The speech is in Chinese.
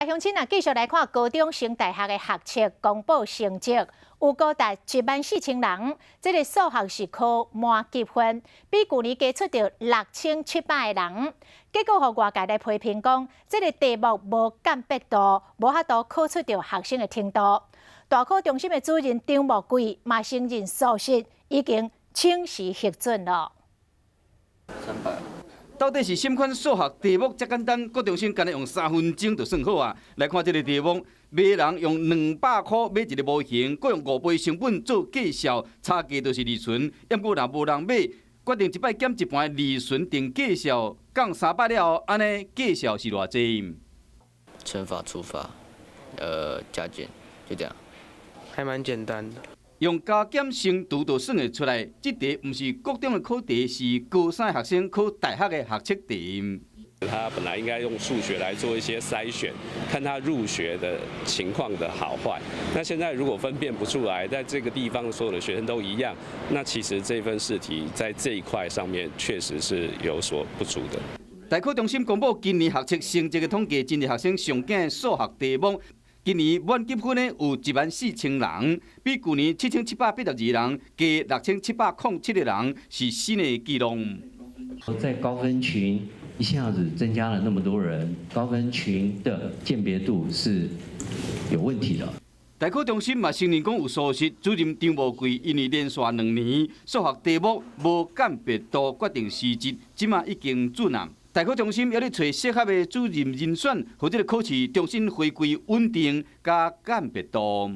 乡亲啊，继续来看高中升大学的学测公布成绩，有高达14000人。这个数学是考满级分，比去年加出着6700个人。结果，互外界来批评讲，这个题目无鉴别度，无法度考出着学生的程度。大考中心的主任张木贵嘛承认疏失，已经请示核准了。到底是什款数学题目遮简单？高中生干用3分钟就算好啊！来看这个题目，买人用200块买一个模型，佮用5倍成本做计算，差价就是利润。要过若无人买，决定一摆减一半利润定计算，降300了后，安尼计算是偌济？乘法、除法，加减，就这样。还蛮简单的。用加减乘除就算会出来。这题不是高中的考题，是高3学生考大学的学测题。他本来应该用数学来做一些筛选，看他入学的情况的好坏。那现在如果分辨不出来，在这个地方所有的学生都一样，那其实这份试题在这一块上面确实是有所不足的。大考中心公布今年学测成绩的统计，今年学生上惊的数学题目。今年满级分的有14000人，比去年7782人加6707个人，是新的纪录。在高分群一下子增加了那么多人，高分群的鉴别度是有问题的。大考中心嘛承认讲有疏失，主任张无贵因为连续2年数学题目无鉴别度，决定辞职，即马已经准啊。大考中心要咧找适合的主任人选，或者考试重新回归稳定加鉴别度。